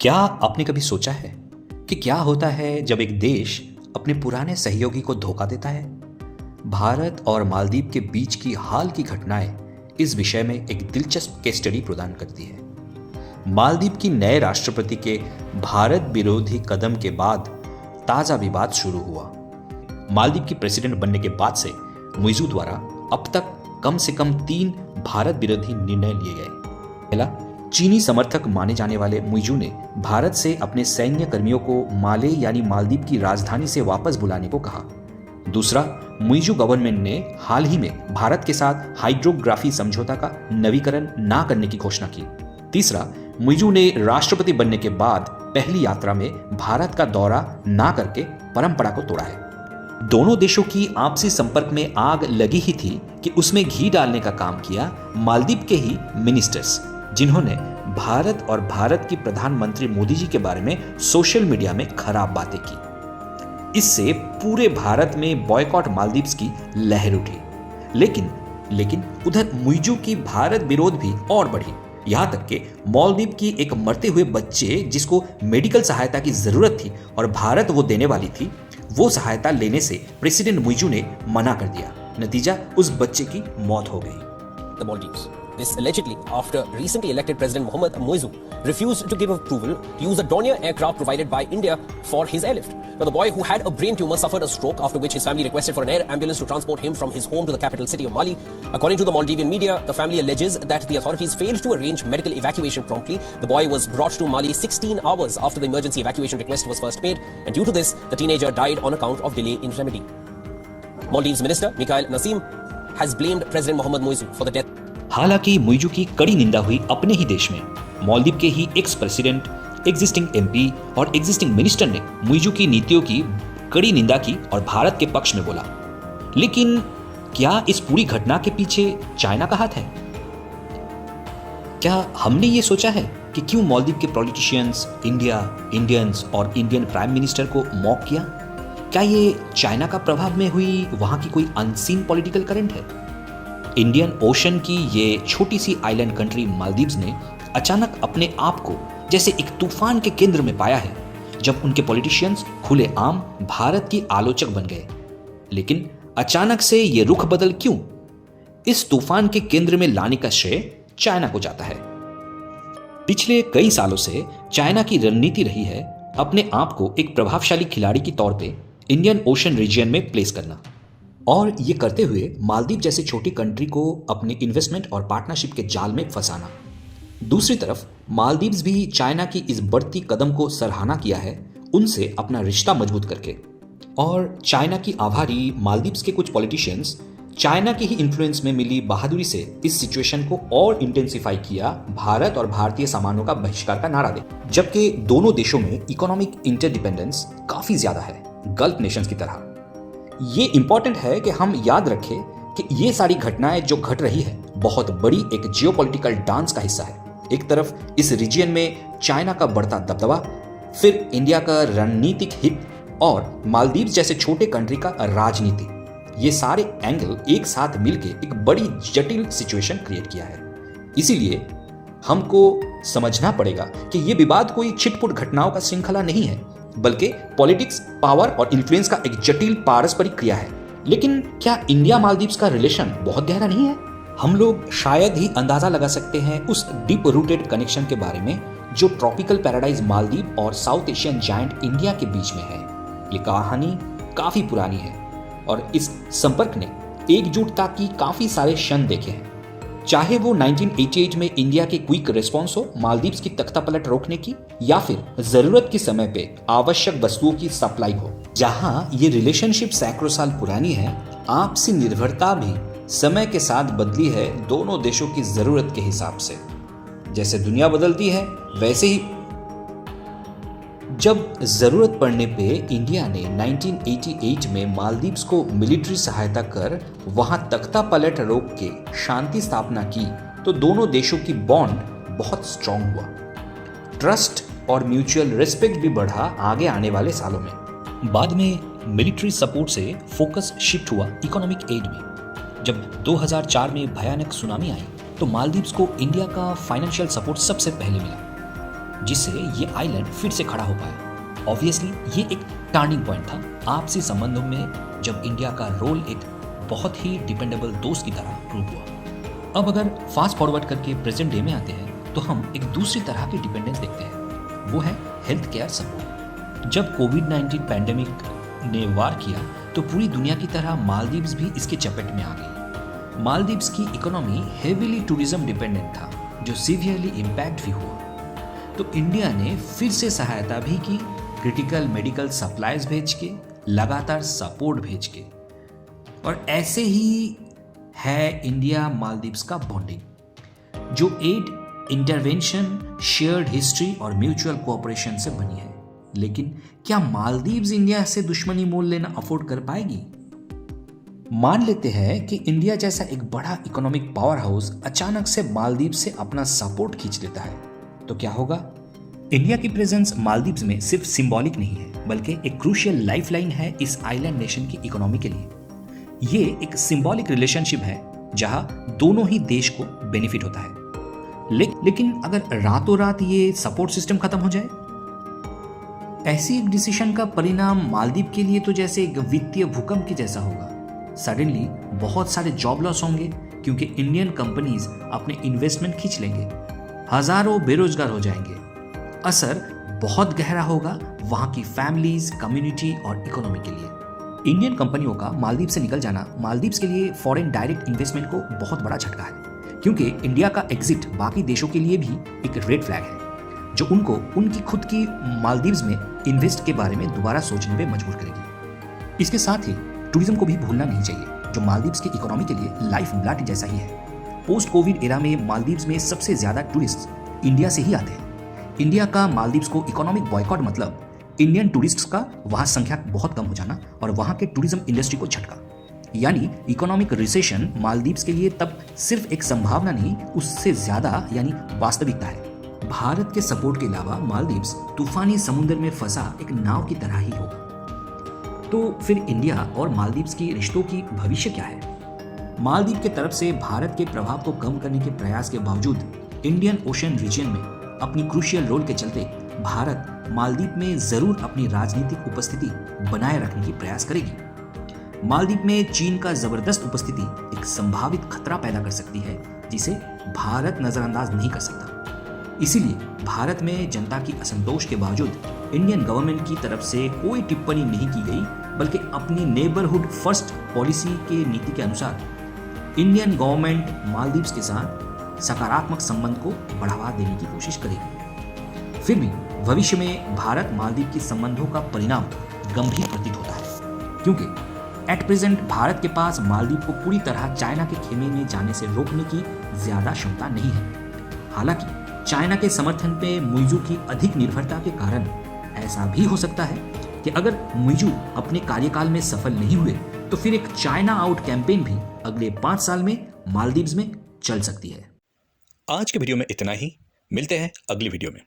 क्या आपने कभी सोचा है कि क्या होता है जब एक देश अपने पुराने सहयोगी को धोखा देता है? भारत और मालदीव के बीच की हाल की घटनाएं इस विषय में एक दिलचस्प केस स्टडी प्रदान करती है। मालदीव की नए राष्ट्रपति के भारत विरोधी कदम के बाद ताजा विवाद शुरू हुआ। मालदीव की प्रेसिडेंट बनने के बाद से मुइज़ू द्वारा अब तक कम से कम 3 भारत विरोधी निर्णय लिए गए। पहला, चीनी समर्थक माने जाने वाले मुइज़ू ने भारत से अपने सैन्य कर्मियों को माले यानी मालदीव की राजधानी से वापस बुलाने को कहा। दूसरा, मुइज़ू गवर्नमेंट ने हाल ही में भारत के साथ हाइड्रोग्राफी समझौता का नवीकरण ना करने की घोषणा की। तीसरा, मुइज़ू ने राष्ट्रपति बनने के बाद पहली यात्रा में भारत का दौरा ना करके परंपरा को तोड़ा है। दोनों देशों की आपसी संपर्क में आग लगी ही थी कि उसमें घी डालने का काम किया मालदीव के ही मिनिस्टर्स, जिन्होंने भारत और भारत की प्रधानमंत्री मोदी जी के बारे में सोशल मीडिया में खराब बातें की। इससे पूरे भारत में बॉयकॉट मालदीव्स की लहर उठी। लेकिन उधर मुइज़ू की भारत विरोध भी और बढ़ी। यहां तक कि मालदीव की एक मरते हुए बच्चे जिसको मेडिकल सहायता की जरूरत थी और भारत वो देने वाली थी, वो सहायता लेने से प्रेसिडेंट मुइज़ू ने मना कर दिया। नतीजा, उस बच्चे की मौत हो गई। The Maldives. This allegedly after recently elected President Mohammad Muizzu refused to give approval to use a Dornier aircraft provided by India for his airlift. Now, the boy who had a brain tumor suffered a stroke, after which his family requested for an air ambulance to transport him from his home to the capital city of Mali. According to the Maldivian media, the family alleges that the authorities failed to arrange medical evacuation promptly. The boy was brought to Mali 16 hours after the emergency evacuation request was first made, and due to this, the teenager died on account of delay in remedy. Maldives Minister Mikhail Nassim has blamed President Mohammad Muizzu for the death. हालांकि मुइज़ू की कड़ी निंदा हुई अपने ही देश में। मालदीव के ही ex president, existing MP और एग्जिस्टिंग मिनिस्टर ने मुइज़ू की नीतियों की कड़ी निंदा की और भारत के पक्ष में बोला। लेकिन क्या इस पूरी घटना के पीछे चाइना का हाथ है? क्या हमने ये सोचा है कि क्यों मालदीव के पॉलिटिशियंस इंडियंस और इंडियन प्राइम मिनिस्टर को मॉक किया? क्या ये चाइना का प्रभाव में हुई वहां की कोई अनसीन पॉलिटिकल करंट है? इंडियन ओशन की ये छोटी सी आइलैंड कंट्री मालदीव्स ने अचानक अपने आप को जैसे एक तूफान के केंद्र में पाया है, जब उनके पॉलिटिशियंस खुलेआम भारत की आलोचक बन गए। लेकिन अचानक से ये रुख बदल क्यों? इस तूफान के केंद्र में लाने का श्रेय चाइना को जाता है। पिछले कई सालों से चाइना की रणनीति रही है अपने आप को एक प्रभावशाली खिलाड़ी के तौर पे इंडियन ओशन रीजन में प्लेस करना, और ये करते हुए मालदीव जैसी छोटी कंट्री को अपने इन्वेस्टमेंट और पार्टनरशिप के जाल में फंसाना। दूसरी तरफ मालदीव्स भी चाइना की इस बढ़ती कदम को सराहना किया है, उनसे अपना रिश्ता मजबूत करके। और चाइना की आभारी मालदीव्स के कुछ पॉलिटिशियंस चाइना की ही इन्फ्लुएंस में मिली बहादुरी से इस सिचुएशन को और इंटेंसिफाई किया, भारत और भारतीय सामानों का बहिष्कार का नारा दे। जबकि दोनों देशों में इकोनॉमिक इंटरडिपेंडेंस काफी ज्यादा है, गल्फ नेशंस की तरह। ये इंपॉर्टेंट है कि हम याद रखें कि ये सारी घटनाएं जो घट रही है बहुत बड़ी एक जियोपॉलिटिकल डांस का हिस्सा है। एक तरफ इस रीजन में चाइना का बढ़ता दबदबा, फिर इंडिया का रणनीतिक हित और मालदीव जैसे छोटे कंट्री का राजनीति, ये सारे एंगल एक साथ मिलकर एक बड़ी जटिल सिचुएशन क्रिएट किया है। इसीलिए हमको समझना पड़ेगा कि ये विवाद कोई छिटपुट घटनाओं का श्रृंखला नहीं है, बल्कि पॉलिटिक्स, पावर और इन्फ्लुएंस का एक जटिल पारस्परिक क्रिया है। लेकिन क्या इंडिया मालदीव्स का रिलेशन बहुत गहरा नहीं है? हम लोग शायद ही अंदाजा लगा सकते हैं उस डीप रूटेड कनेक्शन के बारे में जो ट्रॉपिकल पैराडाइज मालदीव और साउथ एशियन जायंट इंडिया के बीच में है। ये कहानी काफी पुरानी है और इस संपर्क ने एकजुटता की काफी सारे क्षण देखे हैं। चाहे वो 1988 में इंडिया के क्विक रिस्पॉन्स हो मालदीव्स की तख्तापलट रोकने की, या फिर जरूरत के समय पे आवश्यक वस्तुओं की सप्लाई हो। जहां ये रिलेशनशिप सैकड़ों साल पुरानी है, आपसी निर्भरता भी समय के साथ बदली है दोनों देशों की जरूरत के हिसाब से। जैसे दुनिया बदलती है वैसे ही जब जरूरत पड़ने पे इंडिया ने 1988 में मालदीव्स को मिलिट्री सहायता कर वहां तख्ता पलट रोक के शांति स्थापना की, तो दोनों देशों की बॉन्ड बहुत स्ट्रांग हुआ। ट्रस्ट और म्यूचुअल रिस्पेक्ट भी बढ़ा आगे आने वाले सालों में। बाद में मिलिट्री सपोर्ट से फोकस शिफ्ट हुआ इकोनॉमिक एड में। जब 2004 में भयानक सुनामी आई तो मालदीव्स को इंडिया का फाइनेंशियल सपोर्ट सबसे पहले मिला। जिससे ये आइलैंड फिर से खड़ा हो पाया। ऑब्वियसली ये एक टर्निंग पॉइंट था आपसी संबंधों में, जब इंडिया का रोल एक बहुत ही डिपेंडेबल दोस्त की तरह प्रूव हुआ। अब अगर फास्ट फॉरवर्ड करके प्रेजेंट डे में आते हैं तो हम एक दूसरी तरह की डिपेंडेंस देखते हैं, वो है हेल्थ केयर सपोर्ट। जब कोविड-19 पैंडेमिक ने वार किया तो पूरी दुनिया की तरह मालदीव्स भी इसके चपेट में आ गई। मालदीव्स की इकोनॉमी हेवीली टूरिज्म डिपेंडेंट था, जो सीवियरली इम्पैक्ट भी हुआ। तो इंडिया ने फिर से सहायता भी की, क्रिटिकल मेडिकल सप्लाईज भेज के, लगातार सपोर्ट भेज के। और ऐसे ही है इंडिया मालदीव्स का बॉन्डिंग, जो एड, इंटरवेंशन, शेयर्ड हिस्ट्री और म्यूचुअल कोऑपरेशन से बनी है। लेकिन क्या मालदीव्स इंडिया से दुश्मनी मोल लेना अफोर्ड कर पाएगी? मान लेते हैं कि इंडिया जैसा एक बड़ा इकोनॉमिक पावर हाउस अचानक से मालदीव से अपना सपोर्ट खींच लेता है, तो क्या होगा? इंडिया की प्रेजेंस मालदीव्स में सिर्फ सिंबॉलिक नहीं है, बल्कि एक क्रूशियल लाइफलाइन है इस आइलैंड नेशन की इकोनॉमी के लिए। ये एक सिंबॉलिक रिलेशनशिप है जहां दोनों ही देश को बेनिफिट होता है। लेकिन अगर रातों रात ये सपोर्ट सिस्टम खत्म हो जाए, ऐसी एक डिसीजन का परिणाम मालदीव के लिए तो जैसे एक वित्तीय भूकंप की जैसा होगा। सडनली बहुत सारे जॉब लॉस होंगे, क्योंकि इंडियन कंपनीज अपने इन्वेस्टमेंट खींच लेंगे, हजारों बेरोजगार हो जाएंगे। असर बहुत गहरा होगा वहां की फैमिलीज, कम्युनिटी और इकोनॉमी के लिए। इंडियन कंपनियों का मालदीव से निकल जाना मालदीव्स के लिए फॉरेन डायरेक्ट इन्वेस्टमेंट को बहुत बड़ा झटका है, क्योंकि इंडिया का एग्जिट बाकी देशों के लिए भी एक रेड फ्लैग है, जो उनको उनकी खुद की मालदीव्स में इन्वेस्ट के बारे में दोबारा सोचने में मजबूर करेगी। इसके साथ ही टूरिज्म को भी भूलना नहीं चाहिए, जो मालदीव्स की इकोनॉमी के लिए लाइफ ब्लड जैसा ही है। पोस्ट कोविड एरा में मालदीव्स में सबसे ज्यादा टूरिस्ट इंडिया से ही आते हैं। इंडिया का मालदीव्स को इकोनॉमिक बॉयकॉट मतलब इंडियन टूरिस्ट्स का वहां संख्या बहुत कम हो जाना और वहां के टूरिज्म इंडस्ट्री को झटका। यानी इकोनॉमिक रिसेशन मालदीव्स के लिए तब सिर्फ एक संभावना नहीं, उससे ज्यादा यानी वास्तविकता है। भारत के सपोर्ट के अलावा मालदीव्स तूफानी समुद्र में फंसा एक नाव की तरह ही होगा। तो फिर इंडिया और मालदीव्स की रिश्तों की भविष्य क्या है? मालदीव के तरफ से भारत के प्रभाव को कम करने के प्रयास के बावजूद इंडियन ओशन रीजन में अपनी क्रूशियल रोल के चलते भारत मालदीव में जरूर अपनी राजनीतिक उपस्थिति बनाए रखने की प्रयास करेगी। मालदीव में चीन का जबरदस्त उपस्थिति एक संभावित खतरा पैदा कर सकती है, जिसे भारत नजरअंदाज नहीं कर सकता। इसीलिए भारत में जनता की असंतोष के बावजूद इंडियन गवर्नमेंट की तरफ से कोई टिप्पणी नहीं की गई, बल्कि अपनी नेबरहुड फर्स्ट पॉलिसी के नीति के अनुसार इंडियन गवर्नमेंट मालदीव्स के साथ सकारात्मक संबंध को बढ़ावा देने की कोशिश करेगी। फिर भी भविष्य में भारत मालदीव के संबंधों का परिणाम गंभीर प्रतीत होता है, क्योंकि एट प्रेजेंट भारत के पास मालदीव को पूरी तरह चाइना के खेमे में जाने से रोकने की ज्यादा क्षमता नहीं है। हालांकि चाइना के समर्थन पे मुइजू की अधिक निर्भरता के कारण ऐसा भी हो सकता है कि अगर मुइजू अपने कार्यकाल में सफल नहीं हुए तो फिर एक चाइना आउट कैंपेन भी अगले 5 साल में मालदीव्स में चल सकती है। आज के वीडियो में इतना ही, मिलते हैं अगली वीडियो में।